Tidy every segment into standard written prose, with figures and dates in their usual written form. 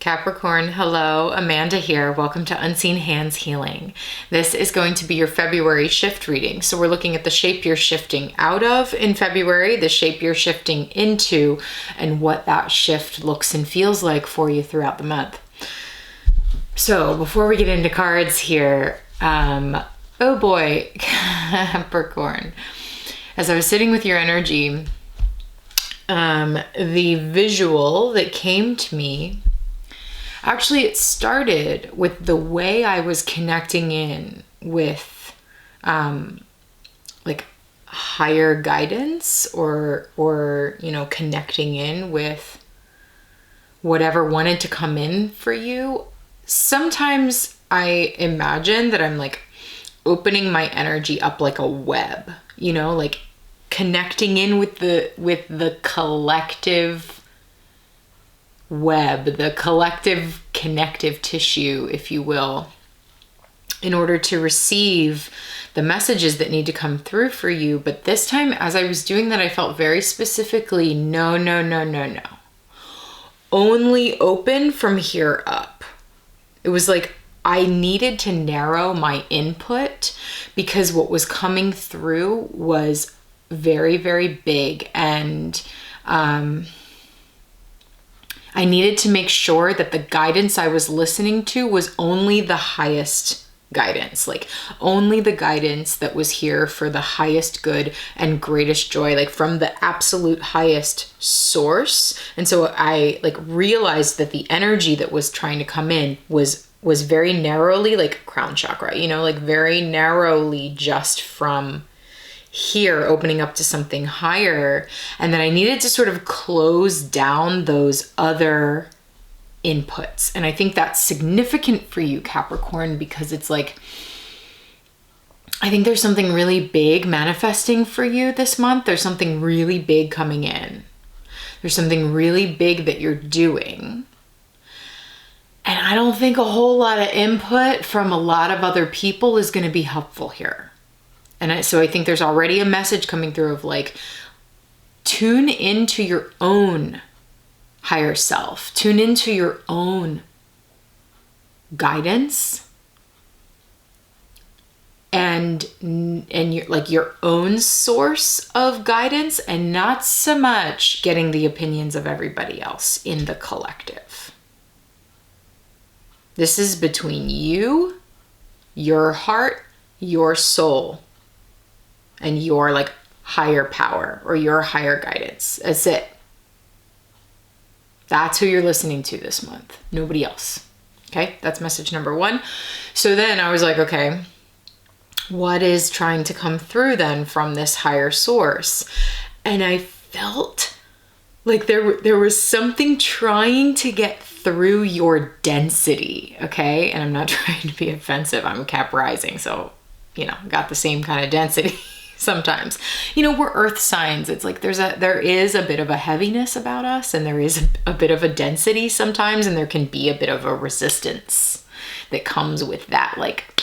Capricorn, hello, Amanda here. Welcome to Unseen Hands Healing. This is going to be your February shift reading. So we're looking at the shape you're shifting out of in February, the shape you're shifting into, and what that shift looks and feels like for you throughout the month. So before we get into cards here, oh boy, Capricorn. As I was sitting with your energy, the visual that came to me, actually, it started with the way I was connecting in with like higher guidance or connecting in with whatever wanted to come in for you. Sometimes I imagine that I'm like opening my energy up like a web, like connecting in with the collective web, the collective connective tissue, if you will, in order to receive the messages that need to come through for you. But this time, as I was doing that, I felt very specifically, no. Only open from here up. It was like I needed to narrow my input because what was coming through was very, very big, and I needed to make sure that the guidance I was listening to was only the highest guidance, like only the guidance that was here for the highest good and greatest joy, like from the absolute highest source. And so I realized that the energy that was trying to come in was very narrowly, like crown chakra, very narrowly just from here opening up to something higher, and then I needed to sort of close down those other inputs. And I think that's significant for you, Capricorn, because it's like, I think there's something really big manifesting for you this month. There's something really big coming in. There's something really big that you're doing. And I don't think a whole lot of input from a lot of other people is going to be helpful here. And so I think there's already a message coming through of like, tune into your own higher self, tune into your own guidance and your own source of guidance, and not so much getting the opinions of everybody else in the collective. This is between you, your heart, your soul, and your like higher power or your higher guidance. That's it. That's who you're listening to this month. Nobody else. Okay, that's message number one. So then I was like, okay, what is trying to come through then from this higher source? And I felt like there was something trying to get through your density. Okay, and I'm not trying to be offensive. I'm Cap rising, so got the same kind of density. Sometimes, we're earth signs. It's like there is a bit of a heaviness about us, and there is a bit of a density sometimes, and there can be a bit of a resistance that comes with that like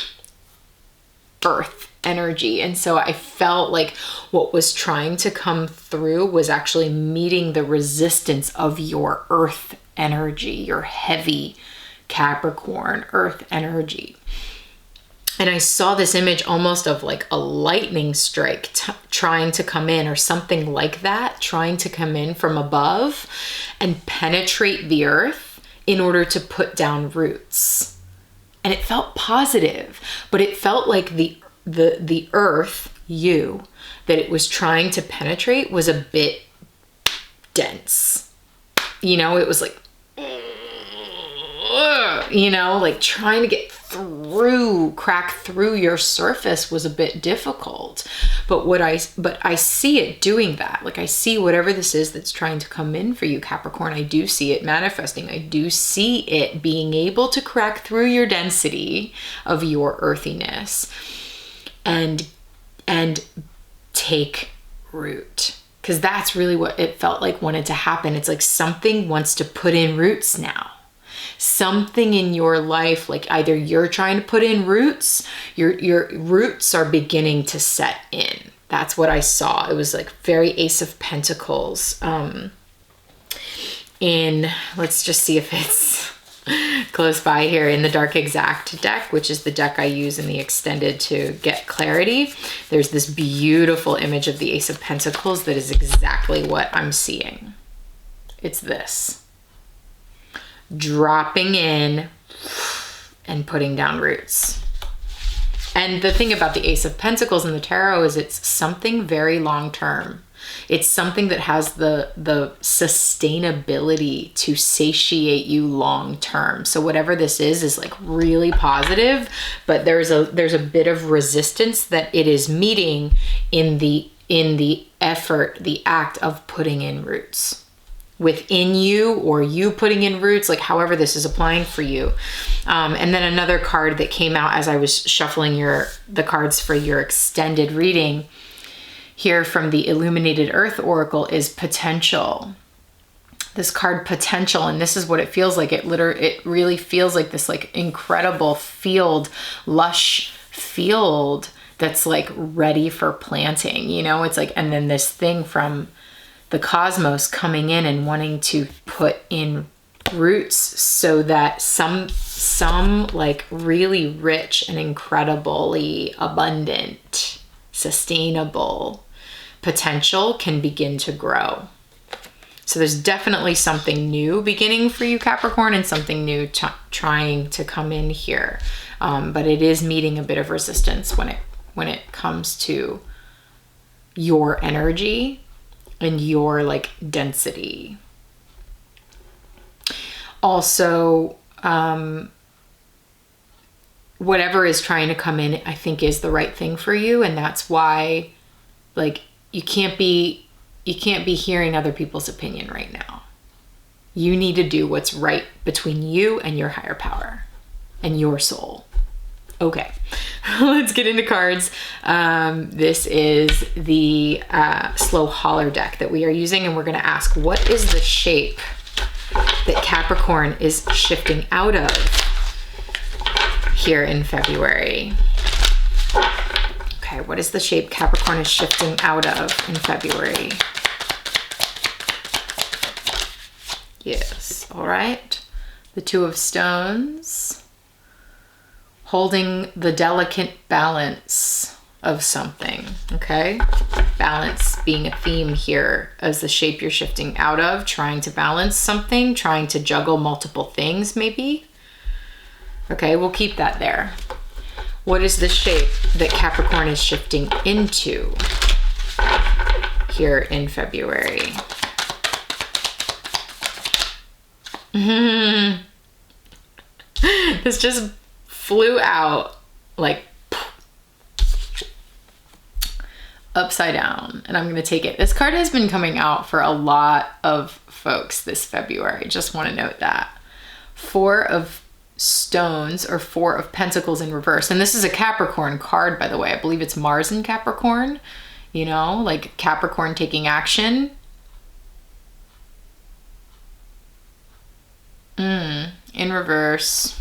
earth energy. And so I felt like what was trying to come through was actually meeting the resistance of your earth energy, your heavy Capricorn earth energy. And I saw this image almost of like a lightning strike trying to come in, or something like that, trying to come in from above and penetrate the earth in order to put down roots. And it felt positive, but it felt like the earth, that it was trying to penetrate was a bit dense. It was like, like trying to get crack through your surface was a bit difficult. But I see it doing that. Like I see whatever this is that's trying to come in for you, Capricorn. I do see it manifesting. I do see it being able to crack through your density of your earthiness and take root. Because that's really what it felt like wanted to happen. It's like something wants to put in roots now. Something in your life, like either you're trying to put in roots, your roots are beginning to set in. That's what I saw. It was like very Ace of Pentacles. Let's just see if it's close by here in the Dark Exact deck, which is the deck I use in the extended to get clarity. There's this beautiful image of the Ace of Pentacles that is exactly what I'm seeing. It's this. Dropping in and putting down roots. And the thing about the Ace of Pentacles in the tarot is it's something very long term. It's something that has the sustainability to satiate you long term. So whatever this is like really positive, but there's a bit of resistance that it is meeting in the effort, the act of putting in roots within you, or you putting in roots, like however this is applying for you. And then another card that came out as I was shuffling the cards for your extended reading here from the Illuminated Earth Oracle is potential. This card potential, and this is what it feels like. It really feels like this like incredible field, lush field that's like ready for planting, you know? It's like, and then this thing from the cosmos coming in and wanting to put in roots so that some like really rich and incredibly abundant, sustainable potential can begin to grow. So there's definitely something new beginning for you, Capricorn, and something new trying to come in here. But it is meeting a bit of resistance when it comes to your energy and your like density. Also, whatever is trying to come in, I think is the right thing for you. And that's why like you can't be hearing other people's opinion right now. You need to do what's right between you and your higher power and your soul. Okay, let's get into cards. This is the Slow Holler deck that we are using, and we're going to ask, what is the shape that Capricorn is shifting out of here in February? Okay, what is the shape Capricorn is shifting out of in February? Yes, all right. The Two of Stones. Holding the delicate balance of something, okay? Balance being a theme here as the shape you're shifting out of, trying to balance something, trying to juggle multiple things maybe. Okay, we'll keep that there. What is the shape that Capricorn is shifting into here in February? This just flew out like upside down, and I'm going to take it. This card has been coming out for a lot of folks this February. Just want to note that. Four of Stones, or Four of Pentacles in reverse. And this is a Capricorn card, by the way. I believe it's Mars in Capricorn, you know, like Capricorn taking action. In reverse.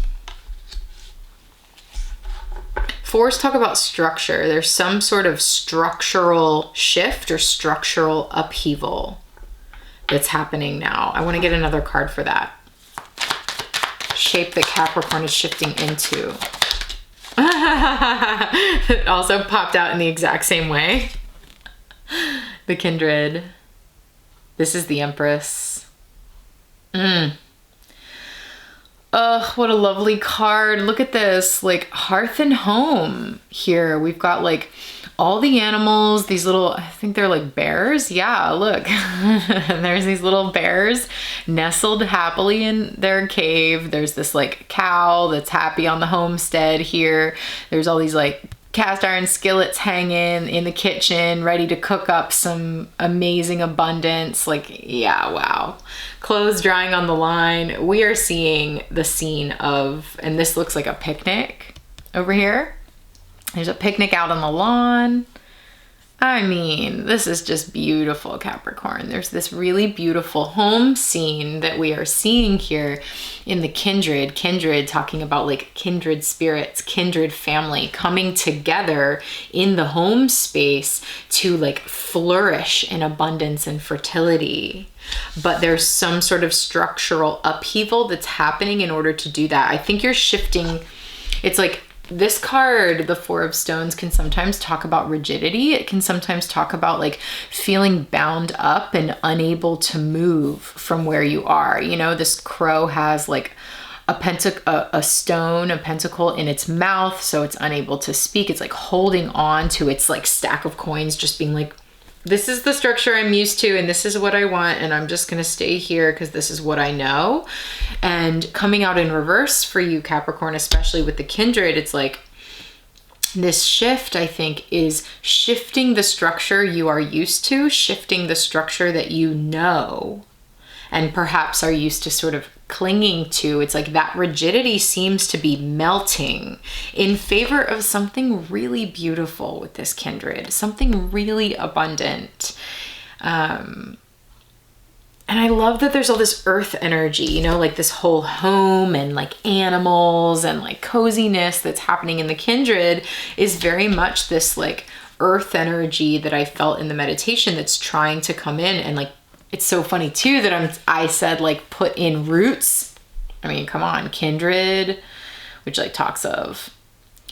Fours talk about structure. There's some sort of structural shift or structural upheaval that's happening now. I want to get another card for that. Shape that Capricorn is shifting into. It also popped out in the exact same way. The kindred. This is the Empress. Oh, what a lovely card. Look at this, like hearth and home here. We've got like all the animals, these little, I think they're like bears. Yeah, look. And there's these little bears nestled happily in their cave. There's this like cow that's happy on the homestead here. There's all these like cast iron skillets hanging in the kitchen, ready to cook up some amazing abundance. Like, yeah, wow. Clothes drying on the line. We are seeing the scene of, and this looks like a picnic over here. There's a picnic out on the lawn. I mean, this is just beautiful, Capricorn. There's this really beautiful home scene that we are seeing here in the kindred. Kindred, talking about like kindred spirits, kindred family coming together in the home space to like flourish in abundance and fertility. But there's some sort of structural upheaval that's happening in order to do that. I think you're shifting. It's like, this card, the Four of Stones, can sometimes talk about rigidity. It can sometimes talk about like feeling bound up and unable to move from where you are. You know, this crow has like a stone, a pentacle in its mouth, so it's unable to speak. It's like holding on to its like stack of coins, just being like, this is the structure I'm used to, and this is what I want, and I'm just gonna stay here because this is what I know. And coming out in reverse for you, Capricorn, especially with the kindred, it's like this shift, I think, is shifting the structure you are used to, shifting the structure that you know, and perhaps are used to sort of clinging to. It's like that rigidity seems to be melting in favor of something really beautiful with this kindred, something really abundant. And I love that there's all this earth energy, you know, like this whole home and like animals and like coziness that's happening in the kindred is very much this like earth energy that I felt in the meditation that's trying to come in. And like, it's so funny too that I said like put in roots. I mean, come on, kindred, which like talks of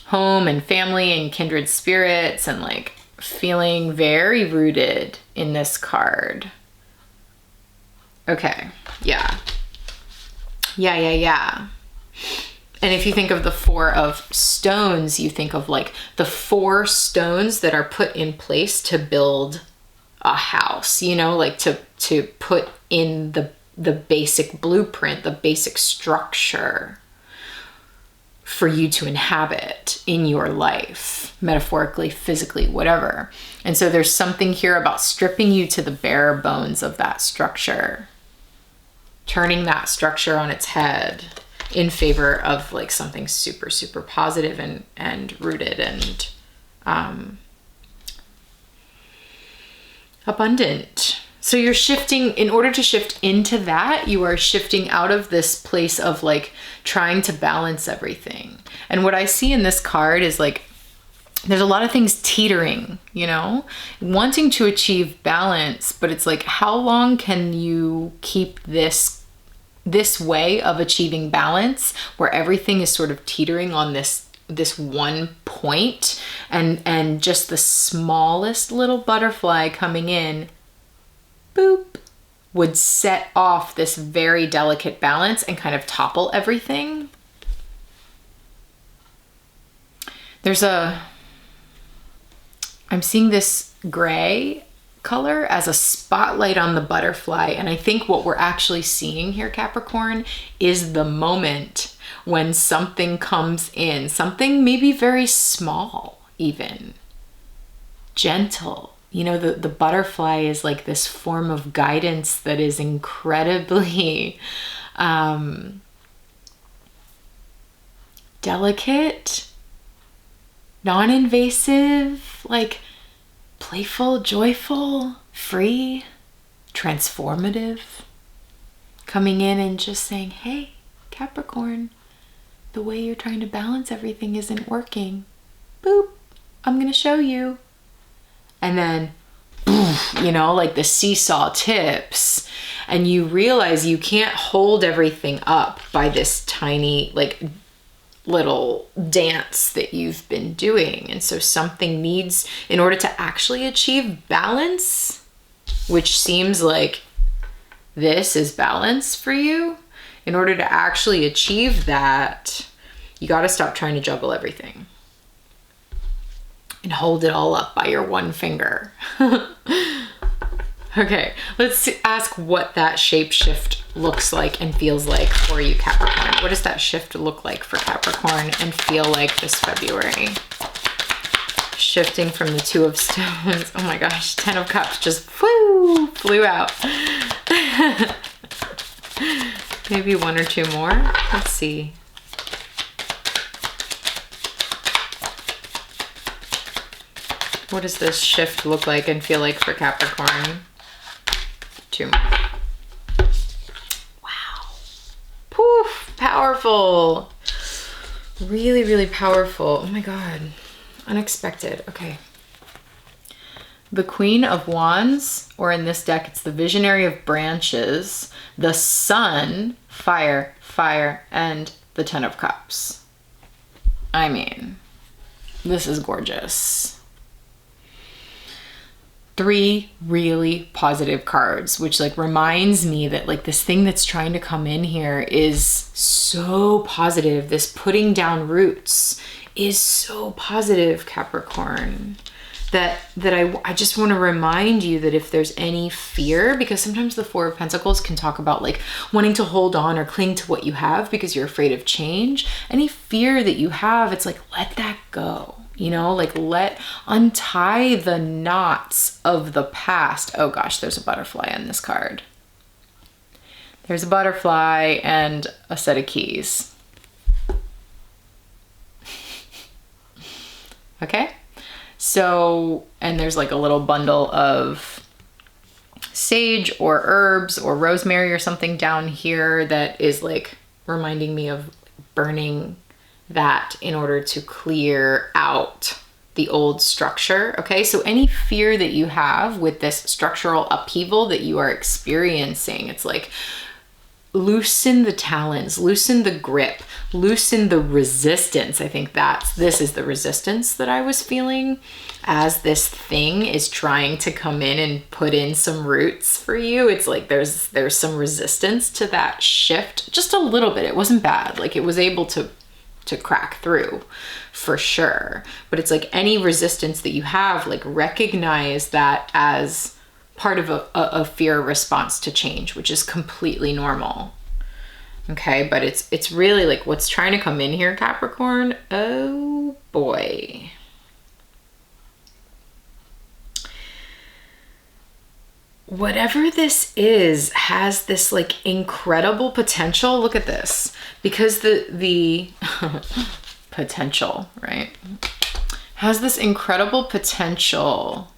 home and family and kindred spirits and like feeling very rooted in this card. Okay, yeah. And if you think of the Four of Stones, you think of like the 4 stones that are put in place to build a house, you know, like to put in the basic blueprint, the basic structure for you to inhabit in your life, metaphorically, physically, whatever. And so there's something here about stripping you to the bare bones of that structure, turning that structure on its head in favor of like something super, super positive and rooted and abundant. So you're shifting, in order to shift into that, you are shifting out of this place of like trying to balance everything. And what I see in this card is like, there's a lot of things teetering, you know, wanting to achieve balance, but it's like, how long can you keep this way of achieving balance where everything is sort of teetering on this one point, and just the smallest little butterfly coming in, boop, would set off this very delicate balance and kind of topple everything. I'm seeing this gray color as a spotlight on the butterfly. And I think what we're actually seeing here, Capricorn, is the moment when something comes in, something maybe very small, even gentle. You know, the butterfly is like this form of guidance that is incredibly delicate, non-invasive, like playful, joyful, free, transformative, coming in and just saying, hey, Capricorn, the way you're trying to balance everything isn't working. Boop, I'm gonna show you. And then, you know, like the seesaw tips, and you realize you can't hold everything up by this tiny, like, little dance that you've been doing. And so something needs, in order to actually achieve balance, which seems like this is balance for you, in order to actually achieve that, you got to stop trying to juggle everything and hold it all up by your one finger. Okay, let's ask what that shape shift looks like and feels like for you, Capricorn. What does that shift look like for Capricorn and feel like this February? Shifting from the Two of Stones. Oh my gosh, 10 of Cups just flew out. Maybe one or two more. Let's see. What does this shift look like and feel like for Capricorn? 2 more. Wow. Poof, powerful. Really, really powerful. Oh my God. Unexpected. Okay. The Queen of Wands, or in this deck, it's the Visionary of Branches, the Sun, fire, fire, and the Ten of Cups. I mean, this is gorgeous. 3 really positive cards, which like reminds me that like this thing that's trying to come in here is so positive. This putting down roots is so positive, Capricorn. That I just want to remind you that if there's any fear, because sometimes the Four of Pentacles can talk about like wanting to hold on or cling to what you have because you're afraid of change. Any fear that you have, it's like, let that go, you know, like untie the knots of the past. Oh gosh, there's a butterfly on this card. There's a butterfly and a set of keys. Okay. So, and there's like a little bundle of sage or herbs or rosemary or something down here that is like reminding me of burning that in order to clear out the old structure. Okay, so any fear that you have with this structural upheaval that you are experiencing, it's like loosen the talons, loosen the grip, loosen the resistance. I think this is the resistance that I was feeling as this thing is trying to come in and put in some roots for you. It's like there's some resistance to that shift, just a little bit. It wasn't bad. Like it was able to crack through for sure. But it's like any resistance that you have, like recognize that as part of a fear response to change, which is completely normal. Okay, but it's really like what's trying to come in here, Capricorn. Oh boy. Whatever this is has this like incredible potential. Look at this, because the potential, right, has this incredible potential.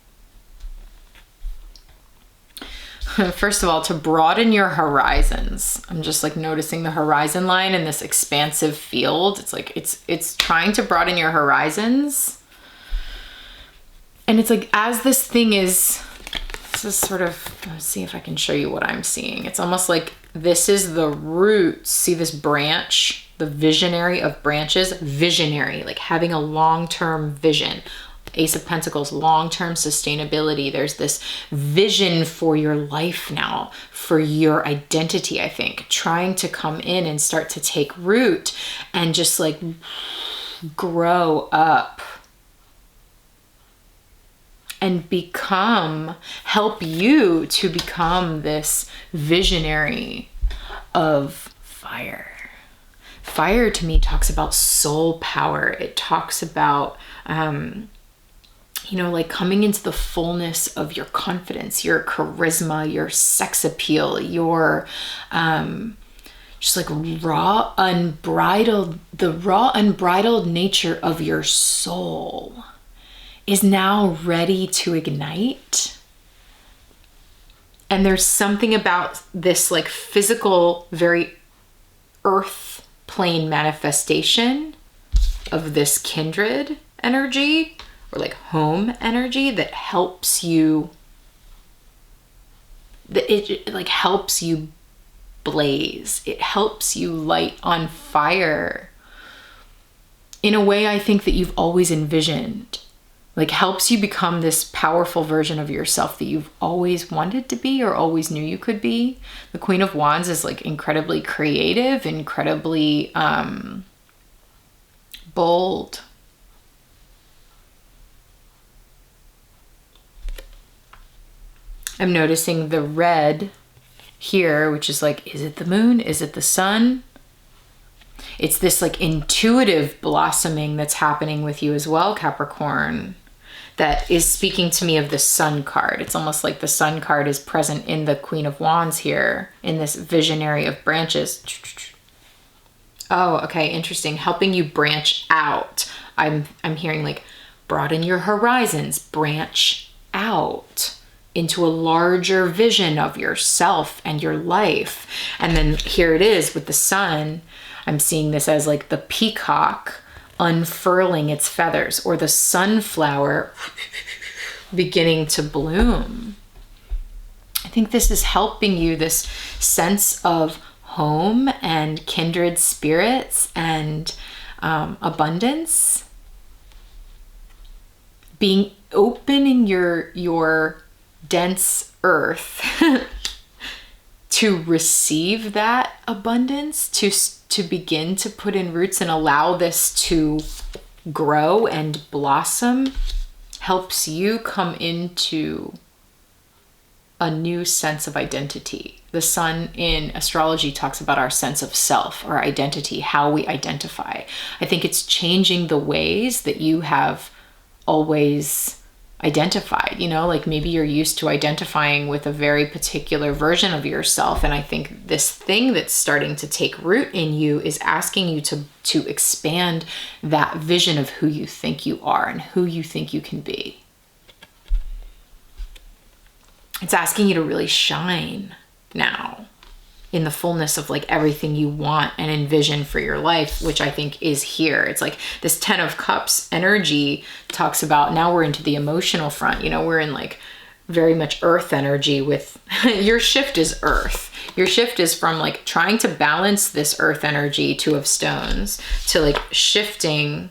First of all, to broaden your horizons. I'm just like noticing the horizon line in this expansive field. It's like it's trying to broaden your horizons. And it's like as this thing is, this is sort of, let's see if I can show you what I'm seeing. It's almost like this is the roots. See this branch, the visionary of branches, visionary, like having a long-term vision. Ace of Pentacles, long-term sustainability. There's this vision for your life now, for your identity, I think, trying to come in and start to take root and just like grow up and help you to become this visionary of fire. Fire to me talks about soul power. It talks about, you know, like coming into the fullness of your confidence, your charisma, your sex appeal, your just like the raw, unbridled nature of your soul is now ready to ignite. And there's something about this like physical, very earth plane manifestation of this kindred energy, or like home energy, that helps you, it like helps you blaze. It helps you light on fire in a way I think that you've always envisioned. Like helps you become this powerful version of yourself that you've always wanted to be or always knew you could be. The Queen of Wands is like incredibly creative, incredibly bold. I'm noticing the red here, which is like, is it the moon? Is it the sun? It's this like intuitive blossoming that's happening with you as well, Capricorn, that is speaking to me of the sun card. It's almost like the sun card is present in the Queen of Wands here in this visionary of branches. Oh, okay, interesting. Helping you branch out. I'm hearing like broaden your horizons, branch out into a larger vision of yourself and your life. And then here it is with the sun. I'm seeing this as like the peacock unfurling its feathers, or the sunflower beginning to bloom. I think this is helping you, this sense of home and kindred spirits and abundance, opening your dense earth to receive that abundance, to begin to put in roots and allow this to grow and blossom, helps you come into a new sense of identity. The sun in astrology talks about our sense of self, our identity, how we identify. I think it's changing the ways that you have always identified, like maybe you're used to identifying with a very particular version of yourself. And I think this thing that's starting to take root in you is asking you to expand that vision of who you think you are and who you think you can be. It's asking you to really shine now in the fullness of like everything you want and envision for your life, which I think is here. It's like this 10 of Cups energy talks about, now we're into the emotional front, we're in like very much earth energy with your shift is earth. Your shift is from like trying to balance this earth energy, 2 of Stones, to like shifting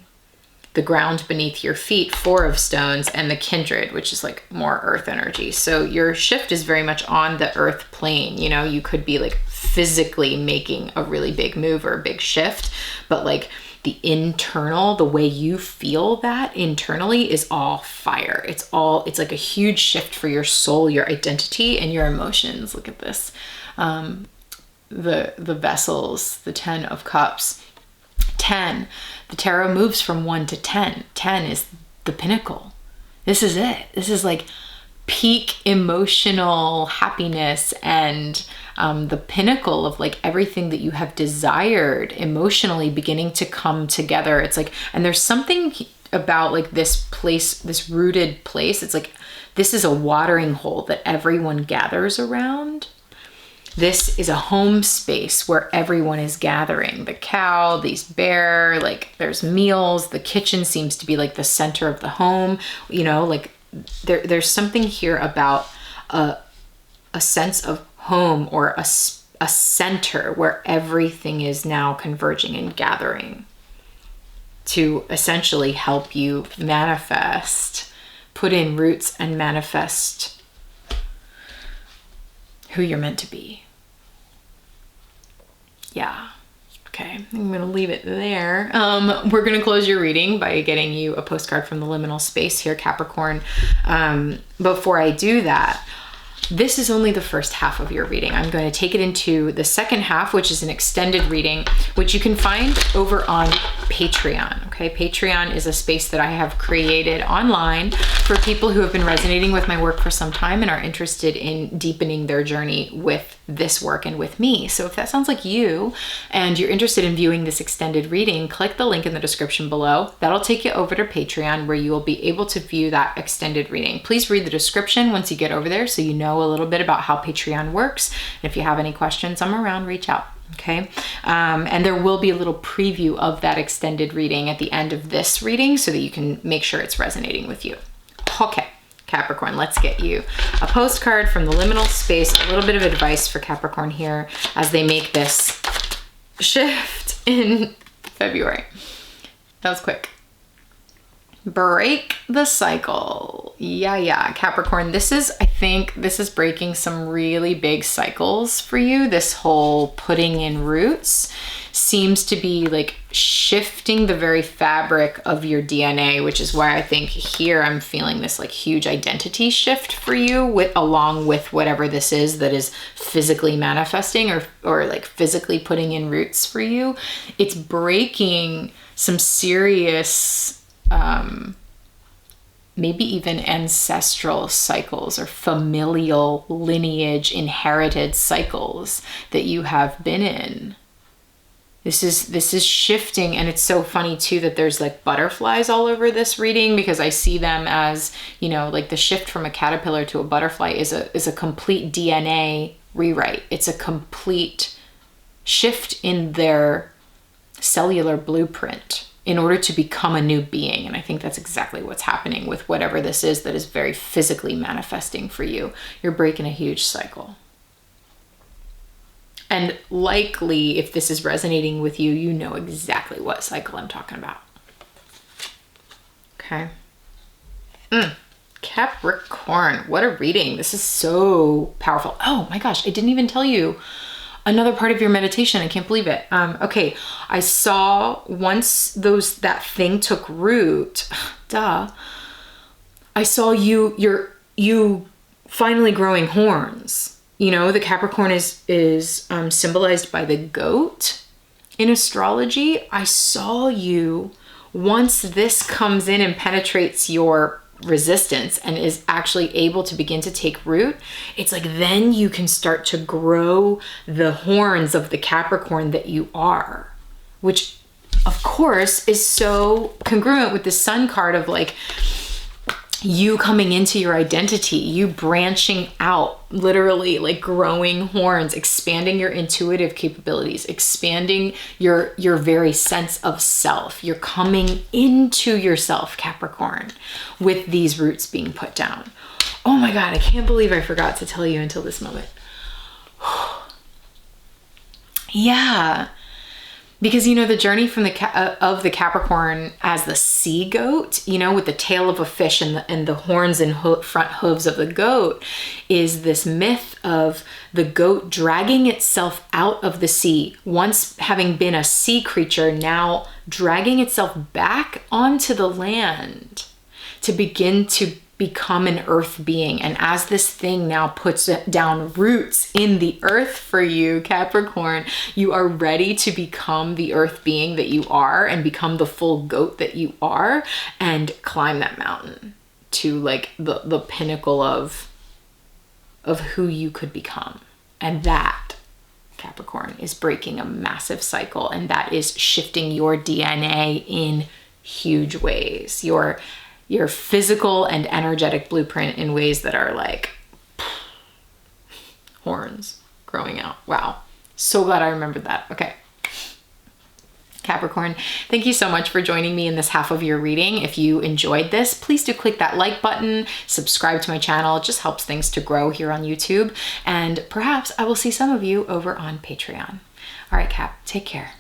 the ground beneath your feet, 4 of Stones, and the kindred, which is like more earth energy. So your shift is very much on the earth plane. You could be like physically making a really big move or a big shift, but like the internal, the way you feel that internally is all fire. It's like a huge shift for your soul, your identity, and your emotions. Look at this. The vessels, the 10 of Cups. 10, the tarot moves from 1 to 10. 10 is the pinnacle. This is it. This is like peak emotional happiness and the pinnacle of like everything that you have desired emotionally beginning to come together. It's like, and there's something about like this place, this rooted place. It's like, this is a watering hole that everyone gathers around. This is a home space where everyone is gathering. The cow, these bear, like there's meals. The kitchen seems to be like the center of the home. Like there's something here about a sense of home, or a center where everything is now converging and gathering to essentially help you manifest, put in roots and manifest who you're meant to be. Yeah. Okay, I'm going to leave it there. We're going to close your reading by getting you a postcard from the liminal space here, Capricorn. Before I do that, this is only the first half of your reading. I'm going to take it into the second half, which is an extended reading, which you can find over on Patreon. Okay, Patreon is a space that I have created online for people who have been resonating with my work for some time and are interested in deepening their journey with this work and with me. So if that sounds like you and you're interested in viewing this extended reading, click the link in the description below. That'll take you over to Patreon, where you will be able to view that extended reading. Please read the description once you get over there so you know a little bit about how Patreon works. And if you have any questions, I'm around, reach out. Okay. And there will be a little preview of that extended reading at the end of this reading so that you can make sure it's resonating with you. Okay. Capricorn, let's get you a postcard from the liminal space, a little bit of advice for Capricorn here as they make this shift in February. That was quick. Break the cycle. Yeah. Capricorn, I think this is breaking some really big cycles for you. This whole putting in roots seems to be like shifting the very fabric of your DNA, which is why I think here I'm feeling this like huge identity shift for you along with whatever this is that is physically manifesting or like physically putting in roots for you. It's breaking some serious maybe even ancestral cycles or familial lineage inherited cycles that you have been in. This is shifting, and it's so funny too that there's like butterflies all over this reading, because I see them as, you know, like the shift from a caterpillar to a butterfly is a complete DNA rewrite. It's a complete shift in their cellular blueprint in order to become a new being. And I think that's exactly what's happening with whatever this is that is very physically manifesting for you. You're breaking a huge cycle. And likely, if this is resonating with you, you know exactly what cycle I'm talking about. Okay. Capricorn, what a reading. This is so powerful. Oh my gosh, I didn't even tell you another part of your meditation. I can't believe it. Okay, I saw once that thing took root, duh, I saw you finally growing horns. You know, the Capricorn is symbolized by the goat in astrology. I saw you, once this comes in and penetrates your resistance and is actually able to begin to take root, it's like then you can start to grow the horns of the Capricorn that you are, which of course is so congruent with the Sun card of like you coming into your identity, you branching out, literally like growing horns, expanding your intuitive capabilities, expanding your very sense of self. You're coming into yourself, Capricorn, with these roots being put down. Oh my God, I can't believe I forgot to tell you until this moment. Yeah. Because, you know, the journey from of the Capricorn as the sea goat, you know, with the tail of a fish and the horns and front hooves of the goat, is this myth of the goat dragging itself out of the sea. Once having been a sea creature, now dragging itself back onto the land to begin to become an earth being. And as this thing now puts down roots in the earth for you, Capricorn, you are ready to become the earth being that you are and become the full goat that you are and climb that mountain to like the pinnacle of who you could become. And that, Capricorn, is breaking a massive cycle, and that is shifting your DNA in huge ways. Your physical and energetic blueprint in ways that are like horns growing out. Wow. So glad I remembered that. Okay. Capricorn, thank you so much for joining me in this half of your reading. If you enjoyed this, please do click that like button, subscribe to my channel. It just helps things to grow here on YouTube. And perhaps I will see some of you over on Patreon. All right, Cap, take care.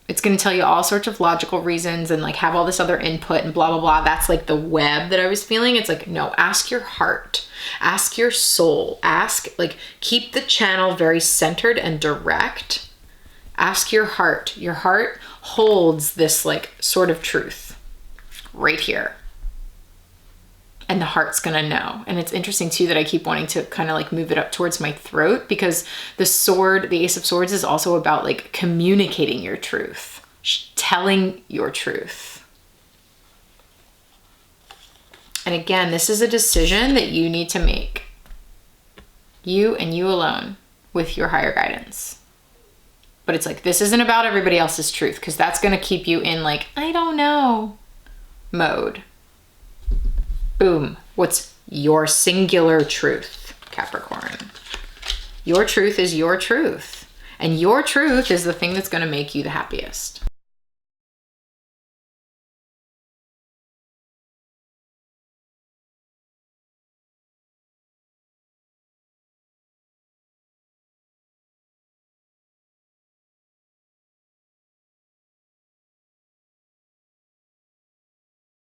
It's going to tell you all sorts of logical reasons and like have all this other input and blah, blah, blah. That's like the web that I was feeling. It's like, no, ask your heart, ask your soul, like keep the channel very centered and direct. Ask your heart. Your heart holds this like sort of truth right here. And the heart's gonna know. And it's interesting too that I keep wanting to kind of like move it up towards my throat, because the sword, the Ace of Swords, is also about like communicating your truth, telling your truth. And again, this is a decision that you need to make. You and you alone with your higher guidance. But it's like, this isn't about everybody else's truth, because that's gonna keep you in like, I don't know mode. Boom. What's your singular truth, Capricorn? Your truth is your truth. And your truth is the thing that's going to make you the happiest.